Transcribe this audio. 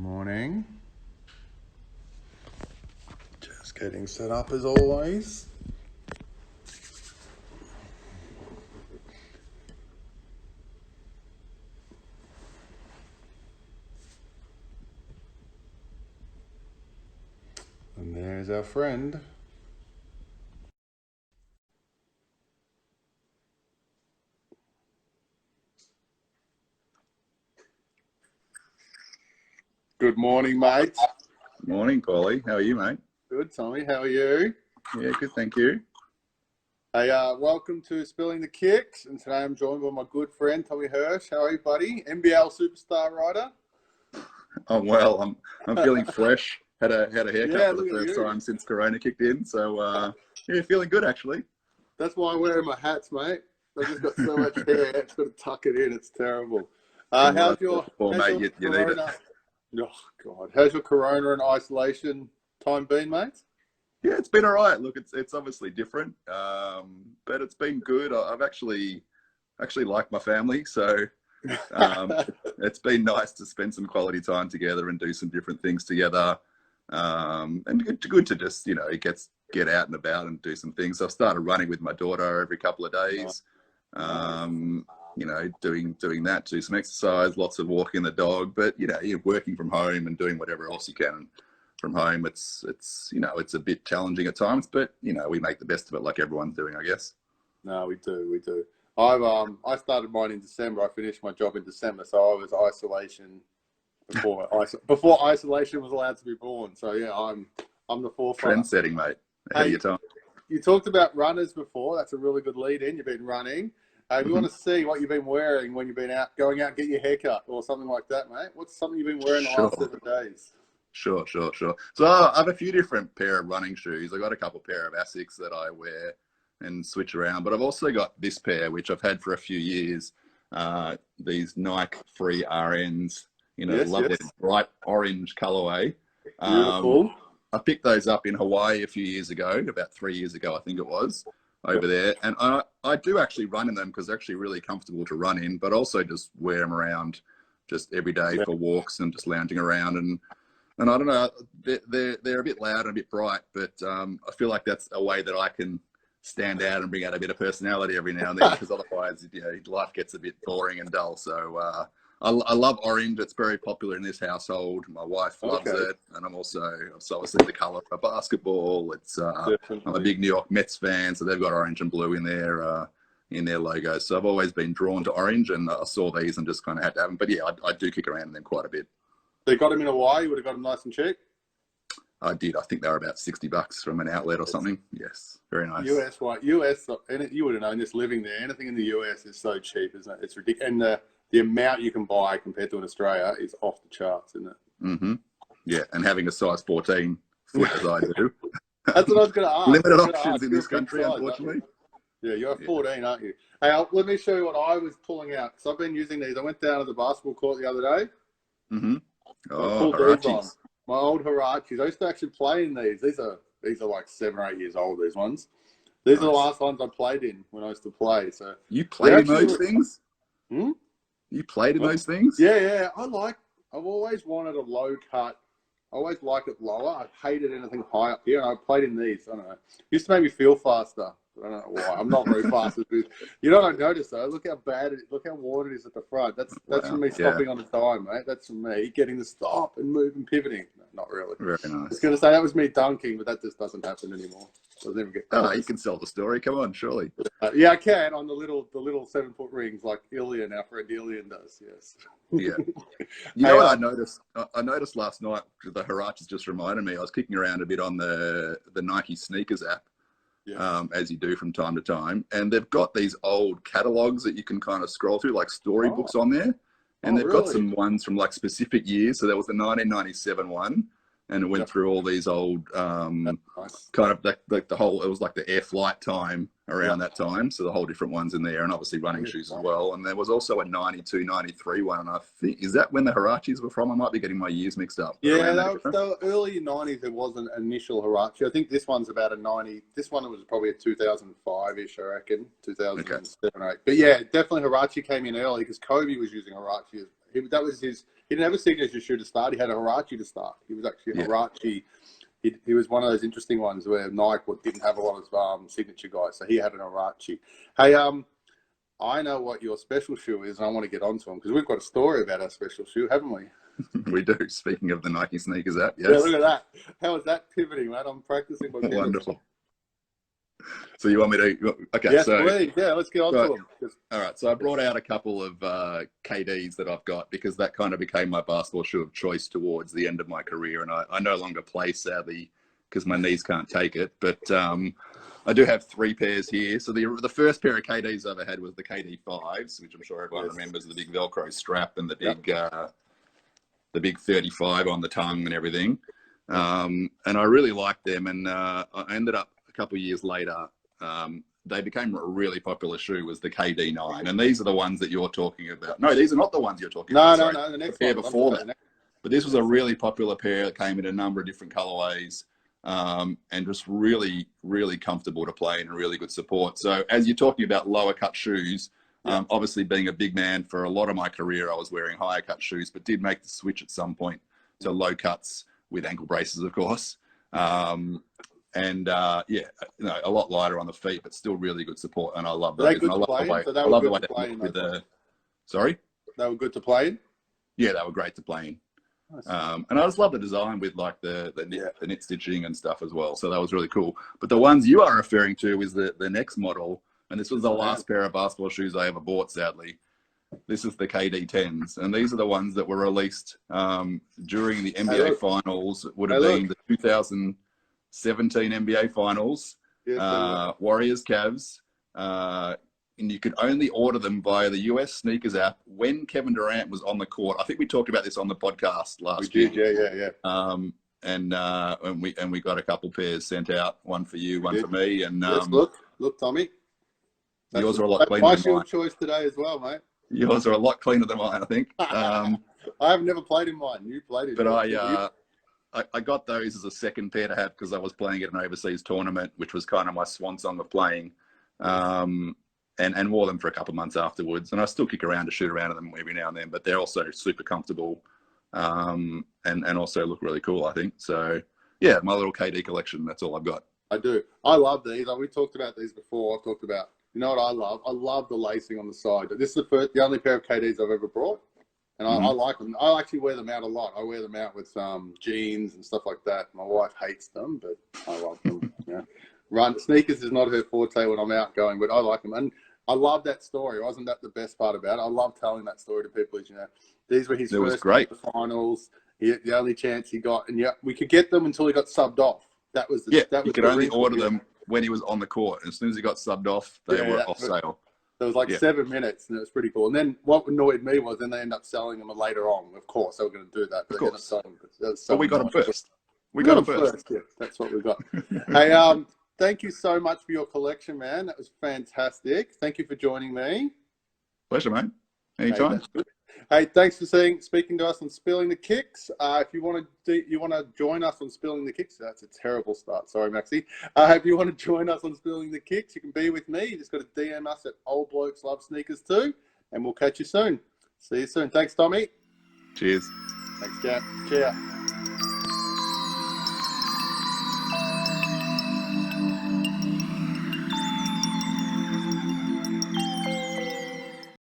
Morning. Just getting set up as always. And there's our friend. Good morning, mate. Morning, Paulie. How are you, mate? Good, Tommy. How are you? Yeah, good, thank you. Hey, welcome to Spilling the Kicks. And today I'm joined by my good friend, Tommy Hirsch. How are you, buddy? NBL superstar rider. I'm well. I'm feeling fresh. Had a haircut Yeah, for the look at first you. time since Corona kicked in. So yeah, feeling good actually. That's why I'm wearing my hats, mate. I've just got so much hair. It's got to tuck it in. It's terrible. Couldn't have How's asked for your it before, mate. You need it. Corona? Oh, God. How's your Corona and isolation time been, mate? Yeah, it's been all right. Look, it's obviously different, but it's been good. I've actually liked my family, so it's been nice to spend some quality time together and do some different things together. And good to just get out and about and do some things. I've started running with my daughter every couple of days. Doing that, do some exercise, lots of walking the dog. But you're working from home and doing whatever else you can from home. It's a bit challenging at times, but we make the best of it, like everyone's doing, I guess. No, we do. I started mine in December. I finished my job in December, so I was isolation before isolation was allowed to be born. So yeah, I'm the forefront. Trend setting, mate. Ahead of your time. You talked about runners before. That's a really good lead in. You've been running. We want to see what you've been wearing when you've been going out, get your haircut or something like that, mate. What's something you've been wearing the last 7 days? Sure. So I have a few different pair of running shoes. I got a couple pair of Asics that I wear and switch around, but I've also got this pair, which I've had for a few years. These Nike Free RNs in a lovely bright orange colorway. Beautiful. I picked those up in Hawaii a few years ago, about 3 years ago, I think it was, over there. And I do actually run in them because they're actually really comfortable to run in, but also just wear them around just every day for walks and just lounging around. And I don't know, they're a bit loud and a bit bright, but I feel like that's a way that I can stand out and bring out a bit of personality every now and then, because otherwise, life gets a bit boring and dull. So I love orange. It's very popular in this household. My wife loves it, and I'm obviously the colour for basketball. I'm a big New York Mets fan, so they've got orange and blue in their logo. So I've always been drawn to orange, and I saw these and just kind of had to have them. But yeah, I do kick around in them quite a bit. So you got them in Hawaii? You would have got them nice and cheap? I did. I think they were about $60 from an outlet or something. Yes, very nice. US, and you would have known this living there. Anything in the US is so cheap, isn't it? It's ridiculous. And the amount you can buy compared to in Australia is off the charts, isn't it? Mm-hmm. Yeah, and having a size 14 foot as I do. That's what I was going to ask. Limited options in this country, unfortunately. Yeah, you're 14, aren't you? Hey, let me show you what I was pulling out, because I've been using these. I went down to the basketball court the other day. Mm-hmm. Oh, Hirachis. My old Hirachis. I used to actually play in these. These are like 7 or 8 years old, these ones. These are the last ones I played in when I used to play. So you played in those things? Hmm? You played in those things? Yeah. I've always wanted a low cut. I always liked it lower. I hated anything high up here, and I played in these. I don't know. It used to make me feel faster. I don't know why. I'm not very fast. You know what I noticed though? Look how bad it is. Look how worn it is at the front. That's from me stopping on the dime, mate. That's from me getting the stop and move and pivoting. No, not really. Very nice. I was going to say that was me dunking, but that just doesn't happen anymore. Doesn't even get close. You can sell the story. Come on, surely. Yeah, I can on the little 7-foot rings like Ilian, our friend Ilian does. Yes. Yeah. You know what I noticed? I noticed last night. The Hirachis just reminded me. I was kicking around a bit on the Nike sneakers app. Yeah. As you do from time to time. And they've got these old catalogs that you can kind of scroll through, like storybooks on there. And they've got some ones from like specific years. So there was the 1997 one, and it went through all these old kind of like the whole, it was like the air flight time around that time. So the whole different ones in there, and obviously running shoes as well. And there was also a 92, 93 one. And I think, is that when the Hirachis were from? I might be getting my years mixed up. Yeah, they were early 90s. There was an initial Hirachi. I think this one's about a 90. This one was probably a 2005-ish, I reckon, 2007 or 8. But yeah, definitely Hirachi came in early because Kobe was using Hirachi That was his. He didn't have a signature shoe to start. He had a Huarache to start. He was actually a Huarache. He was one of those interesting ones where Nike didn't have a lot of signature guys, so he had an Huarache. Hey, I know what your special shoe is, and I want to get onto them because we've got a story about our special shoe, haven't we? We do. Speaking of the Nike sneakers app, yes. Yeah, look at that. How is that pivoting, mate? I'm practicing my pivot. Wonderful. So you want me to? Okay, yes, so please. Yeah, let's get on to them. All right, so I brought out a couple of KDs that I've got because that kind of became my basketball shoe of choice towards the end of my career, and I no longer play, sadly, because my knees can't take it. But I do have 3 pairs here. So the first pair of KDs I ever had was the KD5s, which I'm sure everyone remembers, the big Velcro strap and the big 35 on the tongue and everything. And I really liked them, and I ended up a couple of years later. They became a really popular shoe was the KD9, and these are the ones that you're talking about. No, these are not the ones you're talking about. No, the next pair one before that. But this was a really popular pair that came in a number of different colorways, and just really, really comfortable to play in and really good support. So as you're talking about lower cut shoes, obviously being a big man for a lot of my career, I was wearing higher cut shoes, but did make the switch at some point to low cuts with ankle braces, of course. A lot lighter on the feet, but still really good support, and I love those. And I love the way they look with the. Sorry, they were good to play in. Yeah, they were great to play in. And I just love the design with like the knit stitching and stuff as well. So that was really cool. But the ones you are referring to is the next model, and this was the last pair of basketball shoes I ever bought, sadly. This is the KD10s, and these are the ones that were released during the NBA Finals. It would have been the 2017 NBA Finals, Warriors, Cavs, and you could only order them via the US sneakers app when Kevin Durant was on the court. I think we talked about this on the podcast last year. Yeah. And we got a couple pairs sent out, one for you, one for me. And look, Tommy. Yours are a lot cleaner than mine. My choice today as well, mate. Yours are a lot cleaner than mine, I think. I have never played in mine. You played in. But I got those as a second pair to have because I was playing at an overseas tournament, which was kind of my swan song of playing, and wore them for a couple of months afterwards. And I still kick around to shoot around in them every now and then, but they're also super comfortable, and also look really cool, I think. So yeah, my little KD collection. That's all I've got. I do. I love these. We talked about these before. I've talked about. You know what I love? I love the lacing on the side. This is the only pair of KDs I've ever brought. And I like them. I actually wear them out a lot. I wear them out with jeans and stuff like that. My wife hates them, but I love them. Sneakers is not her forte when I'm out going, but I like them. And I love that story. Wasn't that the best part about it? I love telling that story to people. These were his first finals. The only chance he got, and we could get them until he got subbed off. That was you could only order them when he was on the court. As soon as he got subbed off, they were off sale. There was like 7 minutes, and it was pretty cool. And then what annoyed me was then they ended up selling them later on. Of course, they were going to do that. But of course. But we got them first. We got them first. Yeah, that's what we got. Hey, thank you so much for your collection, man. That was fantastic. Thank you for joining me. Pleasure, mate. Anytime. Hey, thanks for speaking to us on Spilling the Kicks. If you want to join us on Spilling the Kicks, that's a terrible start. Sorry, Maxie. If you want to join us on Spilling the Kicks, you can be with me. You just got to DM us at Old Blokes Love Sneakers too, and we'll catch you soon. See you soon. Thanks, Tommy. Cheers. Thanks, Jack. Cheers.